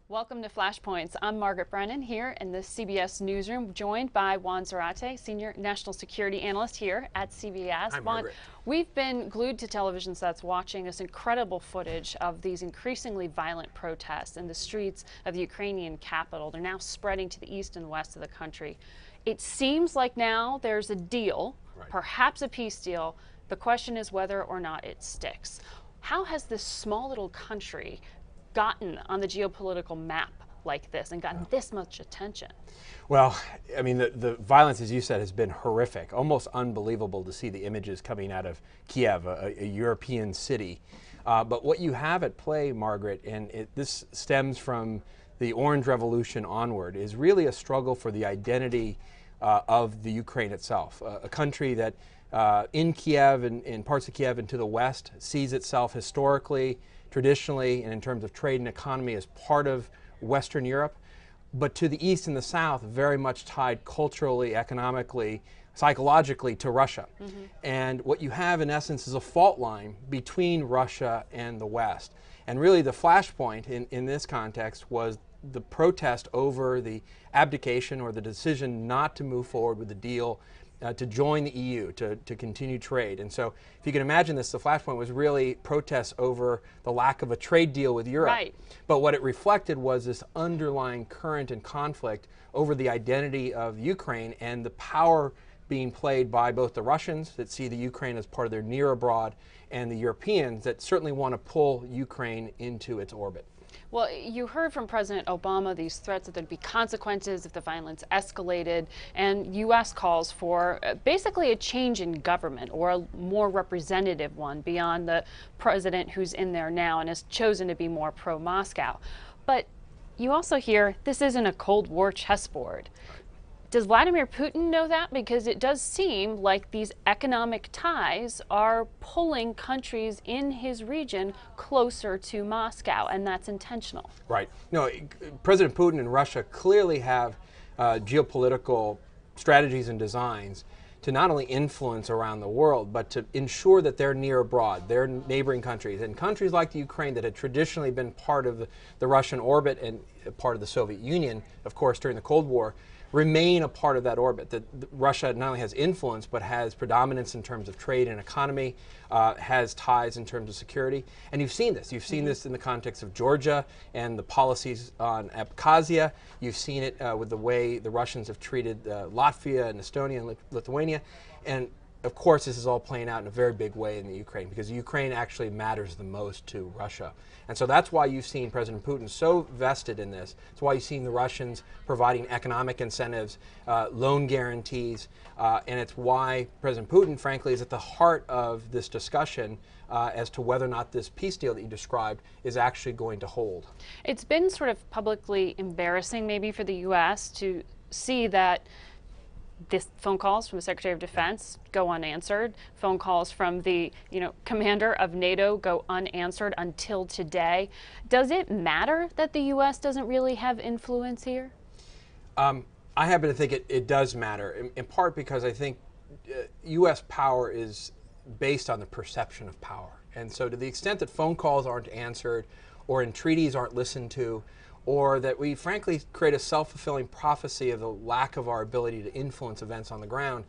Welcome to Flashpoints. I'm Margaret Brennan here in the CBS newsroom, joined by Juan Zarate, Senior National Security Analyst here at CBS. Hi, Juan, Margaret. we've been glued to television sets watching this incredible footage of these increasingly violent protests in the streets of the Ukrainian capital. They're now spreading to the east and west of the country. It seems like now there's a deal, perhaps a peace deal. The question is whether or not it sticks. How has this small little country gotten on the geopolitical map like this and gotten this much attention? Well, I mean, the violence, as you said, has been horrific, almost unbelievable to see the images coming out of Kiev, a European city. But what you have at play, Margaret, and this stems from the Orange Revolution onward, is really a struggle for the identity of the Ukraine itself, a country that in Kiev and in parts of Kiev and to the west sees itself historically, traditionally, and in terms of trade and economy as part of Western Europe, but to the east and the south very much tied culturally, economically, psychologically to Russia. And what you have in essence is a fault line between Russia and the West. And really the flashpoint in this context was the protest over the abdication or the decision not to move forward with the deal to join the EU, to continue trade. And so if you can imagine this, the flashpoint was really protests over the lack of a trade deal with Europe. Right. But what it reflected was this underlying current and conflict over the identity of Ukraine and the power being played by both the Russians that see the Ukraine as part of their near abroad and the Europeans that certainly want to pull Ukraine into its orbit. Well, you heard from President Obama these threats that there'd be consequences if the violence escalated, and U.S. calls for basically a change in government or a more representative one beyond the president who's in there now and has chosen to be more pro-Moscow. But you also hear this isn't a Cold War chessboard. Does Vladimir Putin know that? Because it does seem like these economic ties are pulling countries in his region closer to Moscow, and that's intentional. Right. No, President Putin and Russia clearly have geopolitical strategies and designs to not only influence around the world, but to ensure that they're near abroad, their neighboring countries, and countries like the Ukraine that had traditionally been part of the Russian orbit and part of the Soviet Union, of course, during the Cold War, remain a part of that orbit. That Russia not only has influence, but has predominance in terms of trade and economy, has ties in terms of security. And you've seen this. You've seen this in the context of Georgia and the policies on Abkhazia. You've seen it with the way the Russians have treated Latvia and Estonia and Lithuania. And of course, this is all playing out in a very big way in the Ukraine, because Ukraine actually matters the most to Russia. And so that's why you've seen President Putin so vested in this. It's why you've seen the Russians providing economic incentives, loan guarantees, and it's why President Putin, frankly, is at the heart of this discussion as to whether or not this peace deal that you described is actually going to hold. It's been sort of publicly embarrassing maybe for the U.S. to see that this phone calls from the Secretary of Defense go unanswered. Phone calls from the commander of NATO go unanswered until today. Does it matter that the U.S. doesn't really have influence here? I happen to think it does matter, in part because I think U.S. power is based on the perception of power. And so to the extent that phone calls aren't answered or entreaties aren't listened to, or that we frankly create a self-fulfilling prophecy of the lack of our ability to influence events on the ground,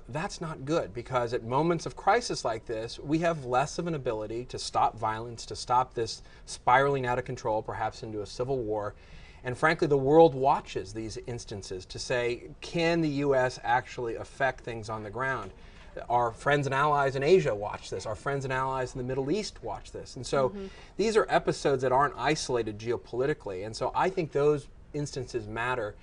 that's not good, because at moments of crisis like this, we have less of an ability to stop violence, to stop this spiraling out of control, perhaps into a civil war. And frankly, the world watches these instances to say, can the U.S. actually affect things on the ground? Our friends and allies in Asia watch this. Our friends and allies in the Middle East watch this. And so these are episodes that aren't isolated geopolitically. And so I think those instances matter.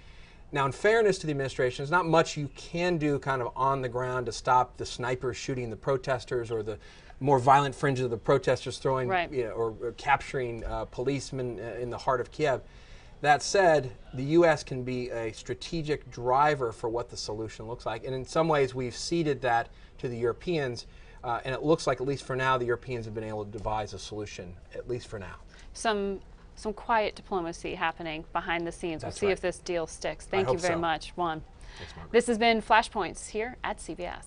Now, in fairness to the administration, there's not much you can do kind of on the ground to stop the snipers shooting the protesters or the more violent fringes of the protesters throwing, or capturing policemen in the heart of Kiev. That said, the U.S. can be a strategic driver for what the solution looks like. And in some ways, we've ceded that to the Europeans. And it looks like, at least for now, the Europeans have been able to devise a solution, at least for now. Some quiet diplomacy happening behind the scenes. We'll see if this deal sticks. Thank you very much, Juan. Thanks, Margaret. This has been Flashpoints here at CBS.